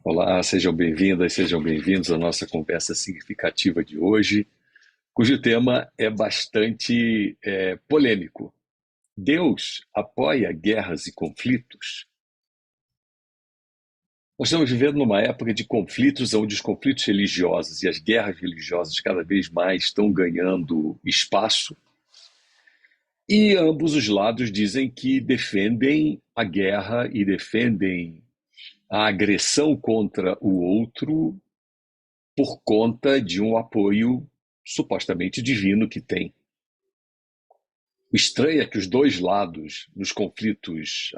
Olá, sejam bem-vindas, sejam bem-vindos à nossa conversa significativa de hoje, cujo tema é bastante polêmico. Deus apoia guerras e conflitos? Nós estamos vivendo numa época de conflitos onde os conflitos religiosos e as guerras religiosas cada vez mais estão ganhando espaço, e ambos os lados dizem que defendem a guerra e defendem a agressão contra o outro por conta de um apoio supostamente divino que tem. O estranho é que os dois lados, nos conflitos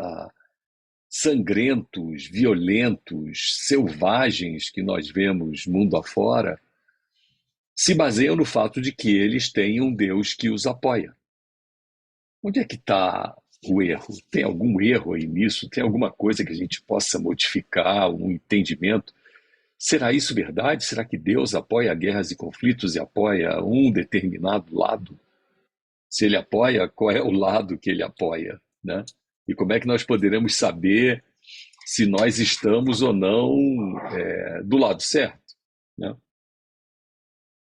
sangrentos, violentos, selvagens que nós vemos mundo afora, se baseiam no fato de que eles têm um Deus que os apoia. Onde é que está o erro? Tem algum erro aí nisso? Tem alguma coisa que a gente possa modificar, um entendimento? Será isso verdade? Será que Deus apoia guerras e conflitos e apoia um determinado lado? Se ele apoia, qual é o lado que ele apoia, né? E como é que nós poderemos saber se nós estamos ou não do lado certo, né?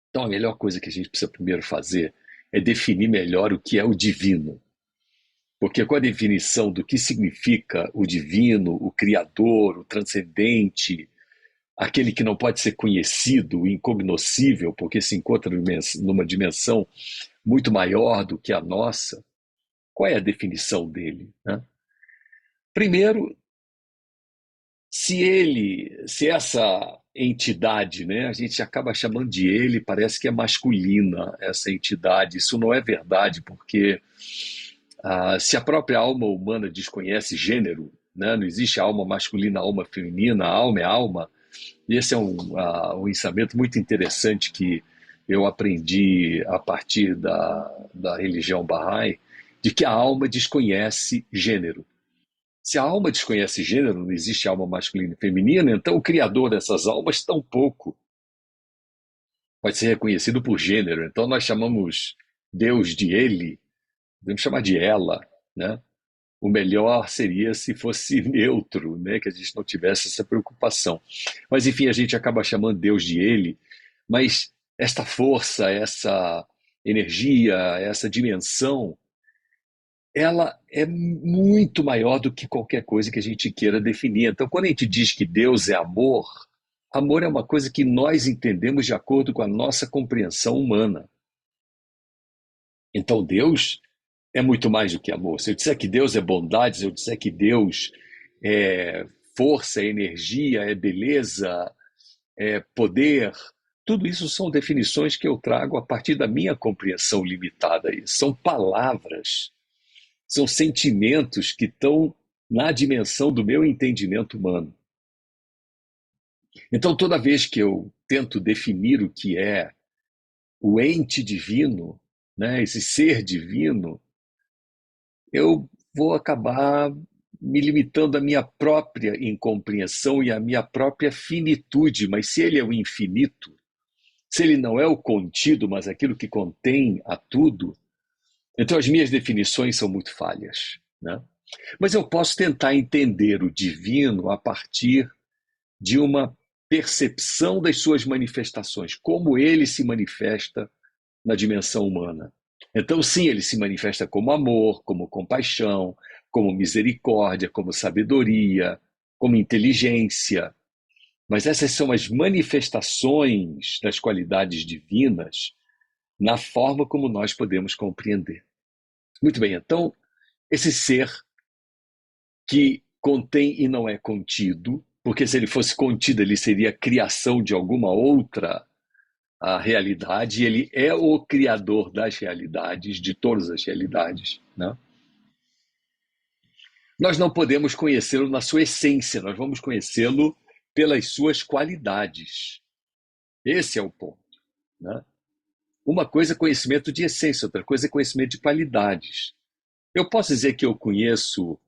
Então, a melhor coisa que a gente precisa primeiro fazer é definir melhor o que é o divino. Porque com a definição do que significa o divino, o criador, o transcendente, aquele que não pode ser conhecido, o incognoscível, porque se encontra numa dimensão muito maior do que a nossa, qual é a definição dele, né? Primeiro, se essa entidade, né, a gente acaba chamando de ele, parece que é masculina essa entidade. Isso não é verdade, porque se a própria alma humana desconhece gênero, né, não existe alma masculina, alma feminina, a alma é alma. E esse é um ensinamento muito interessante que eu aprendi a partir da religião Bahá'í, de que a alma desconhece gênero. Se a alma desconhece gênero, não existe alma masculina e feminina, então o criador dessas almas tampouco pode ser reconhecido por gênero. Então nós chamamos Deus de ele, podemos chamar de ela, né? O melhor seria se fosse neutro, né? Que a gente não tivesse essa preocupação. Mas enfim, a gente acaba chamando Deus de ele, mas esta força, essa energia, essa dimensão, ela é muito maior do que qualquer coisa que a gente queira definir. Então, quando a gente diz que Deus é amor, amor é uma coisa que nós entendemos de acordo com a nossa compreensão humana. Então, Deus é muito mais do que amor. Se eu disser que Deus é bondade, se eu disser que Deus é força, é energia, é beleza, é poder, tudo isso são definições que eu trago a partir da minha compreensão limitada. São palavras, são sentimentos que estão na dimensão do meu entendimento humano. Então, toda vez que eu tento definir o que é o ente divino, né, esse ser divino, eu vou acabar me limitando à minha própria incompreensão e à minha própria finitude. Mas se ele é o infinito, se ele não é o contido, mas aquilo que contém a tudo, então as minhas definições são muito falhas, né? Mas eu posso tentar entender o divino a partir de uma percepção das suas manifestações, como ele se manifesta na dimensão humana. Então, sim, ele se manifesta como amor, como compaixão, como misericórdia, como sabedoria, como inteligência. Mas essas são as manifestações das qualidades divinas na forma como nós podemos compreender. Muito bem, então, esse ser que contém e não é contido, porque se ele fosse contido, ele seria a criação de alguma outra realidade, ele é o criador das realidades, de todas as realidades, né? Nós não podemos conhecê-lo na sua essência, nós vamos conhecê-lo pelas suas qualidades. Esse é o ponto, né? Uma coisa é conhecimento de essência, outra coisa é conhecimento de qualidades. Eu posso dizer que eu conheço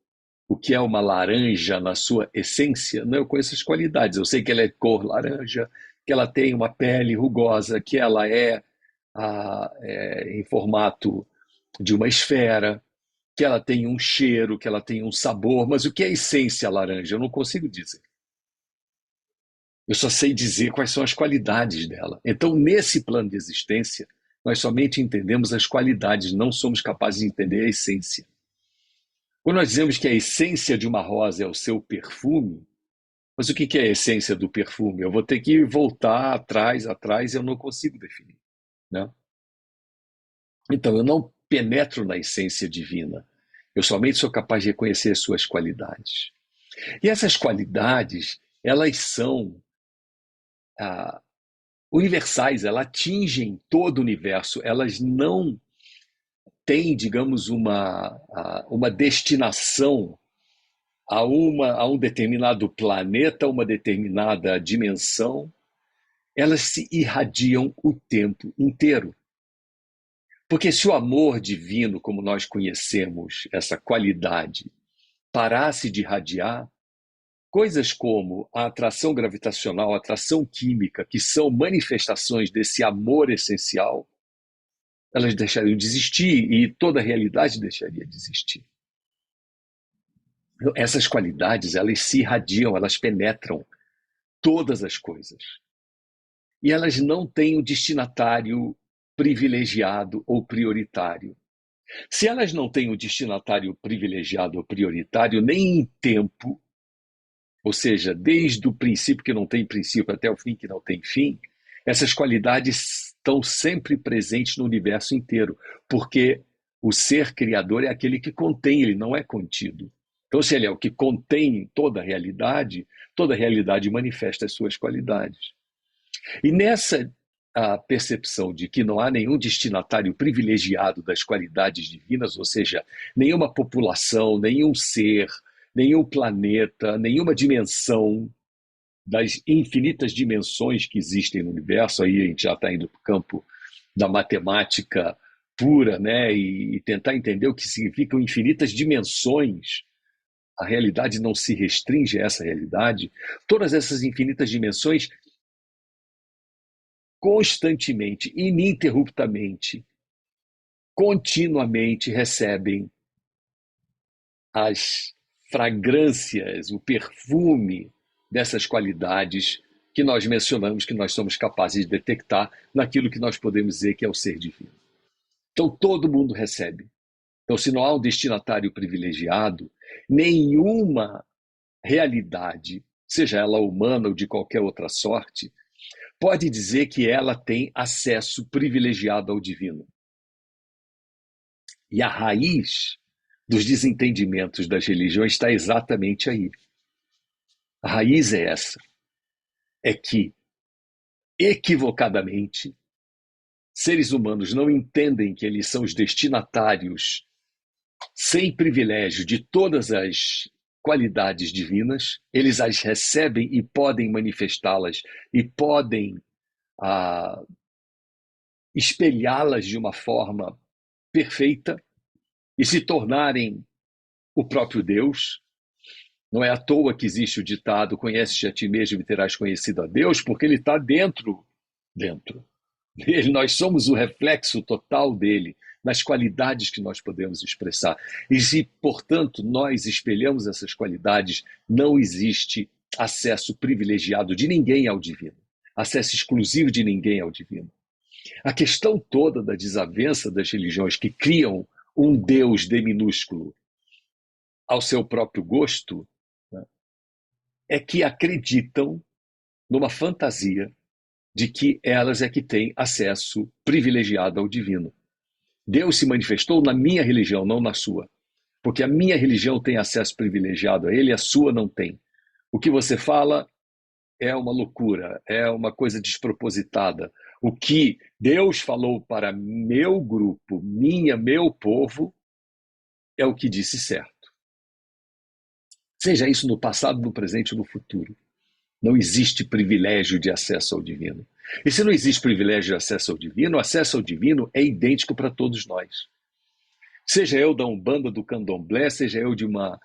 o que é uma laranja na sua essência? Não, eu conheço as qualidades. Eu sei que ela é cor laranja, que ela tem uma pele rugosa, que ela é em formato de uma esfera, que ela tem um cheiro, que ela tem um sabor. Mas o que é essência laranja? Eu não consigo dizer. Eu só sei dizer quais são as qualidades dela. Então, nesse plano de existência, nós somente entendemos as qualidades, não somos capazes de entender a essência. Quando nós dizemos que a essência de uma rosa é o seu perfume, mas o que é a essência do perfume? Eu vou ter que voltar atrás, e eu não consigo definir, né? Então, eu não penetro na essência divina. Eu somente sou capaz de reconhecer as suas qualidades. E essas qualidades, elas são ah, universais, elas atingem todo o universo, elas não têm, digamos, uma destinação a um determinado planeta, uma determinada dimensão, elas se irradiam o tempo inteiro. Porque se o amor divino, como nós conhecemos, essa qualidade, parasse de irradiar, coisas como a atração gravitacional, a atração química, que são manifestações desse amor essencial, elas deixariam de existir e toda a realidade deixaria de existir. Então, essas qualidades, elas se irradiam, elas penetram todas as coisas. E elas não têm um destinatário privilegiado ou prioritário. Se elas não têm um destinatário privilegiado ou prioritário, nem em tempo, ou seja, desde o princípio que não tem princípio até o fim que não tem fim, essas qualidades estão sempre presentes no universo inteiro, porque o ser criador é aquele que contém, ele não é contido. Então, se ele é o que contém toda a realidade manifesta as suas qualidades. E nessa a percepção de que não há nenhum destinatário privilegiado das qualidades divinas, ou seja, nenhuma população, nenhum ser, nenhum planeta, nenhuma dimensão das infinitas dimensões que existem no universo, aí a gente já está indo para o campo da matemática pura, né? E tentar entender o que significam infinitas dimensões. A realidade não se restringe a essa realidade. Todas essas infinitas dimensões constantemente, ininterruptamente, continuamente recebem as fragrâncias, o perfume dessas qualidades que nós mencionamos, que nós somos capazes de detectar naquilo que nós podemos dizer que é o ser divino. Então, todo mundo recebe. Então, se não há um destinatário privilegiado, nenhuma realidade, seja ela humana ou de qualquer outra sorte, pode dizer que ela tem acesso privilegiado ao divino. E a raiz dos desentendimentos das religiões está exatamente aí. A raiz é essa. É que, equivocadamente, seres humanos não entendem que eles são os destinatários sem privilégio de todas as qualidades divinas, eles as recebem e podem manifestá-las e podem ah, espelhá-las de uma forma perfeita e se tornarem o próprio Deus. Não é à toa que existe o ditado: conheces-te a ti mesmo e terás conhecido a Deus, porque ele está dentro dele. Nós somos o reflexo total dele, nas qualidades que nós podemos expressar. E se, portanto, nós espelhamos essas qualidades, não existe acesso privilegiado de ninguém ao divino, acesso exclusivo de ninguém ao divino. A questão toda da desavença das religiões que criam um Deus D minúsculo ao seu próprio gosto, né, é que acreditam numa fantasia de que elas é que têm acesso privilegiado ao divino. Deus se manifestou na minha religião, não na sua. Porque a minha religião tem acesso privilegiado a ele, a sua não tem. O que você fala é uma loucura, é uma coisa despropositada. O que Deus falou para meu grupo, meu povo, é o que disse certo. Seja isso no passado, no presente ou no futuro. Não existe privilégio de acesso ao divino. E se não existe privilégio de acesso ao divino, o acesso ao divino é idêntico para todos nós. Seja eu da Umbanda, do Candomblé, seja eu de uma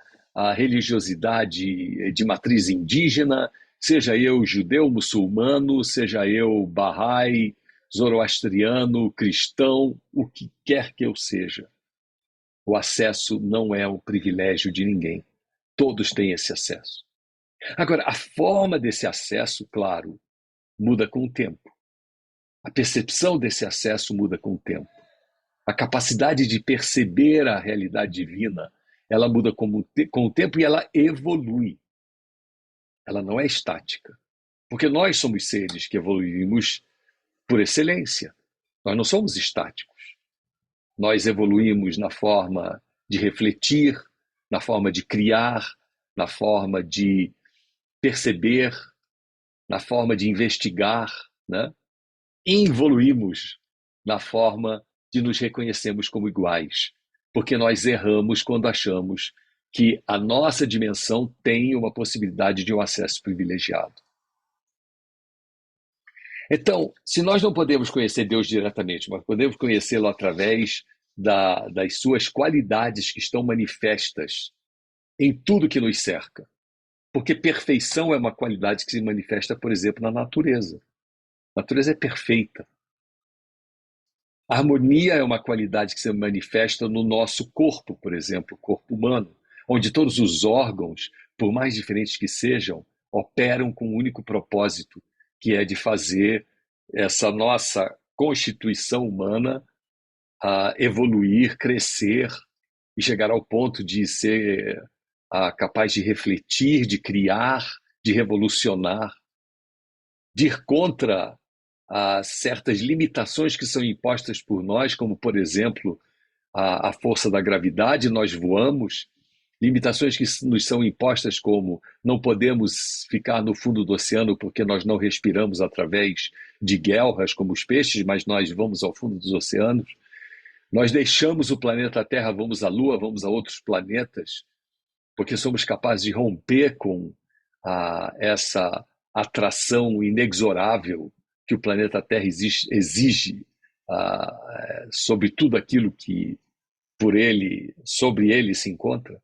religiosidade de matriz indígena, seja eu judeu, muçulmano, seja eu Bahá'í, zoroastriano, cristão, o que quer que eu seja. O acesso não é um privilégio de ninguém. Todos têm esse acesso. Agora, a forma desse acesso, claro, muda com o tempo. A percepção desse acesso muda com o tempo. A capacidade de perceber a realidade divina, ela muda com o tempo e ela evolui. Ela não é estática. Porque nós somos seres que evoluímos por excelência. Nós não somos estáticos. Nós evoluímos na forma de refletir, na forma de criar, na forma de perceber, na forma de investigar, né? E evoluímos na forma de nos reconhecermos como iguais, porque nós erramos quando achamos que a nossa dimensão tem uma possibilidade de um acesso privilegiado. Então, se nós não podemos conhecer Deus diretamente, mas podemos conhecê-lo através das suas qualidades que estão manifestas em tudo que nos cerca, porque perfeição é uma qualidade que se manifesta, por exemplo, na natureza. A natureza é perfeita. A harmonia é uma qualidade que se manifesta no nosso corpo, por exemplo, o corpo humano, onde todos os órgãos, por mais diferentes que sejam, operam com um único propósito, que é de fazer essa nossa constituição humana evoluir, crescer e chegar ao ponto de ser capaz de refletir, de criar, de revolucionar, de ir contra certas limitações que são impostas por nós, como, por exemplo, a força da gravidade, nós voamos, limitações que nos são impostas como não podemos ficar no fundo do oceano porque nós não respiramos através de guelras como os peixes, mas nós vamos ao fundo dos oceanos. Nós deixamos o planeta Terra, vamos à Lua, vamos a outros planetas, porque somos capazes de romper com essa atração inexorável que o planeta Terra exige sobre tudo aquilo que sobre ele se encontra.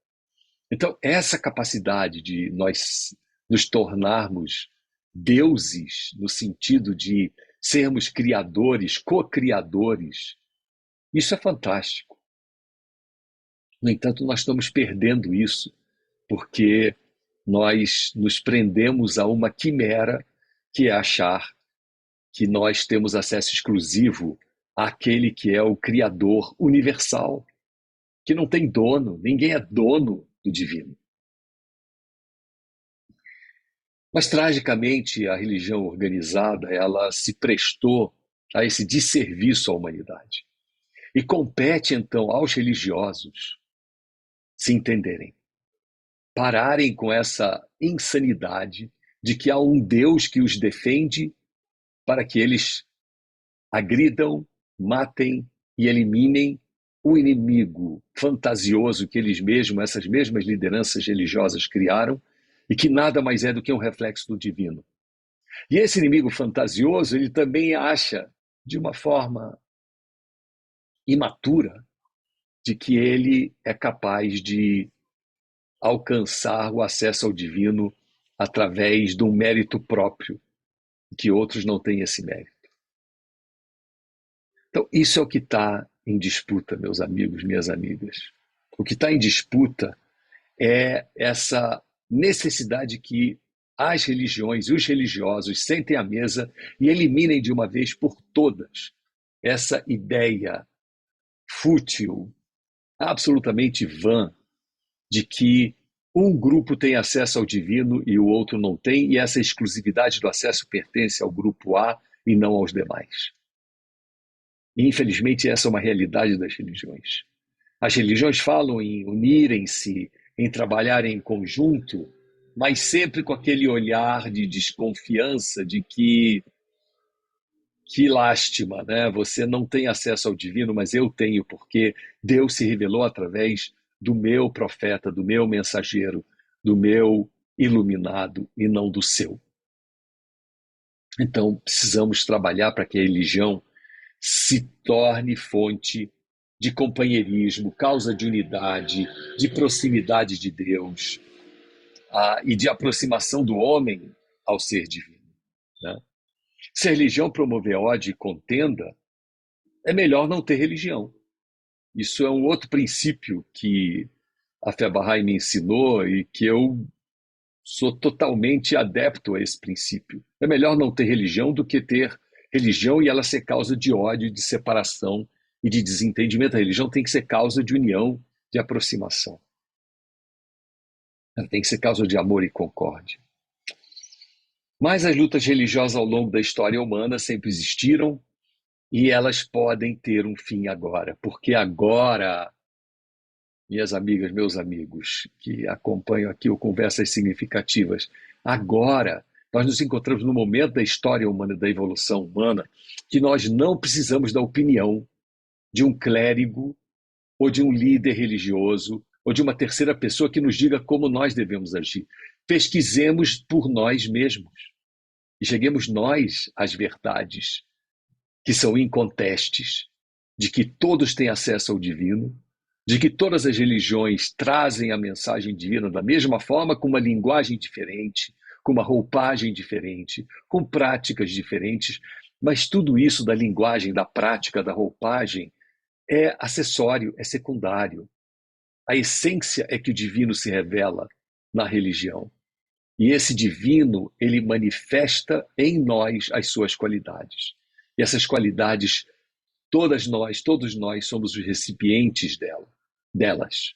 Então, essa capacidade de nós nos tornarmos deuses, no sentido de sermos criadores, co-criadores, isso é fantástico. No entanto, nós estamos perdendo isso, porque nós nos prendemos a uma quimera, que é achar que nós temos acesso exclusivo àquele que é o Criador universal, que não tem dono, ninguém é dono do divino. Mas, tragicamente, a religião organizada, ela se prestou a esse desserviço à humanidade. E compete, então, aos religiosos se entenderem, pararem com essa insanidade de que há um Deus que os defende para que eles agridam, matem e eliminem o inimigo fantasioso que eles mesmos, essas mesmas lideranças religiosas criaram e que nada mais é do que um reflexo do divino. E esse inimigo fantasioso, ele também acha, de uma forma imatura, de que ele é capaz de alcançar o acesso ao divino através de um mérito próprio, que outros não têm esse mérito. Então, isso é o que está em disputa, meus amigos, minhas amigas. O que está em disputa é essa necessidade que as religiões e os religiosos sentem à mesa e eliminem de uma vez por todas essa ideia fútil, absolutamente vã, de que um grupo tem acesso ao divino e o outro não tem, e essa exclusividade do acesso pertence ao grupo A e não aos demais. E, infelizmente, essa é uma realidade das religiões. As religiões falam em unirem-se, em trabalharem em conjunto, mas sempre com aquele olhar de desconfiança de que lástima, né? Você não tem acesso ao divino, mas eu tenho, porque Deus se revelou através do meu profeta, do meu mensageiro, do meu iluminado e não do seu. Então, precisamos trabalhar para que a religião se torne fonte de companheirismo, causa de unidade, de proximidade de Deus, e de aproximação do homem ao ser divino, né? Se a religião promover ódio e contenda, é melhor não ter religião. Isso é um outro princípio que a Fé Bahá'í me ensinou e que eu sou totalmente adepto a esse princípio. É melhor não ter religião do que ter religião e ela ser causa de ódio, de separação e de desentendimento. A religião tem que ser causa de união, de aproximação. Ela tem que ser causa de amor e concórdia. Mas as lutas religiosas ao longo da história humana sempre existiram e elas podem ter um fim agora, porque agora, minhas amigas, meus amigos que acompanham aqui o Conversas Significativas, agora nós nos encontramos no momento da história humana, da evolução humana, que nós não precisamos da opinião de um clérigo ou de um líder religioso ou de uma terceira pessoa que nos diga como nós devemos agir. Pesquisemos por nós mesmos e cheguemos nós às verdades que são incontestes, de que todos têm acesso ao divino, de que todas as religiões trazem a mensagem divina da mesma forma, com uma linguagem diferente, com uma roupagem diferente, com práticas diferentes, mas tudo isso da linguagem, da prática, da roupagem é acessório, é secundário. A essência é que o divino se revela na religião. E esse divino, ele manifesta em nós as suas qualidades. E essas qualidades, todos nós somos os recipientes delas.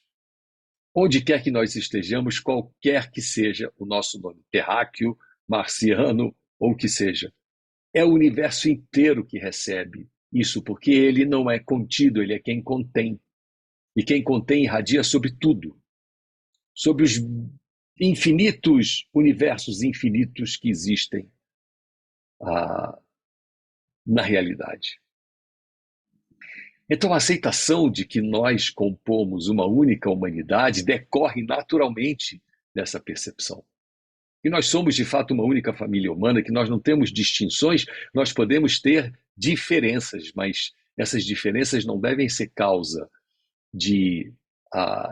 Onde quer que nós estejamos, qualquer que seja o nosso nome, terráqueo, marciano ou o que seja, é o universo inteiro que recebe isso, porque ele não é contido, ele é quem contém. E quem contém irradia sobre tudo, sobre os infinitos universos infinitos que existem na realidade. Então, a aceitação de que nós compomos uma única humanidade decorre naturalmente dessa percepção. E nós somos, de fato, uma única família humana, que nós não temos distinções, nós podemos ter diferenças, mas essas diferenças não devem ser causa de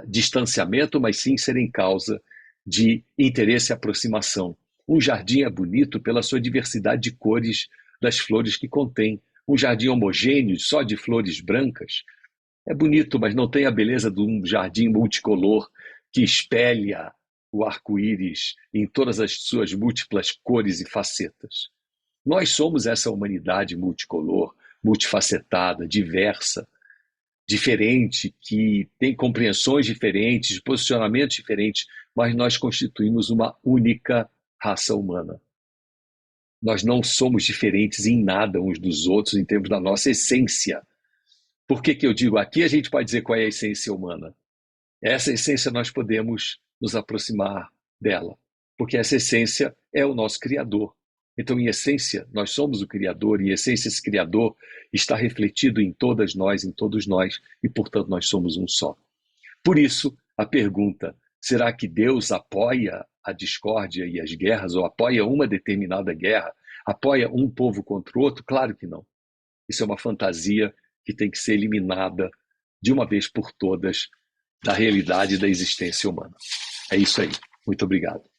distanciamento, mas sim serem causa de interesse e aproximação. Um jardim é bonito pela sua diversidade de cores das flores que contém. Um jardim homogêneo, só de flores brancas, é bonito, mas não tem a beleza de um jardim multicolor que espelha o arco-íris em todas as suas múltiplas cores e facetas. Nós somos essa humanidade multicolor, multifacetada, diversa, diferente, que tem compreensões diferentes, posicionamentos diferentes, mas nós constituímos uma única raça humana. Nós não somos diferentes em nada uns dos outros em termos da nossa essência. Por que eu digo aqui? A gente pode dizer qual é a essência humana. Essa essência nós podemos nos aproximar dela, porque essa essência é o nosso Criador. Então, em essência, nós somos o Criador, e em essência esse Criador está refletido em todas nós, em todos nós, e, portanto, nós somos um só. Por isso, a pergunta, será que Deus apoia a discórdia e as guerras, ou apoia uma determinada guerra, apoia um povo contra o outro? Claro que não. Isso é uma fantasia que tem que ser eliminada de uma vez por todas da realidade da existência humana. É isso aí. Muito obrigado.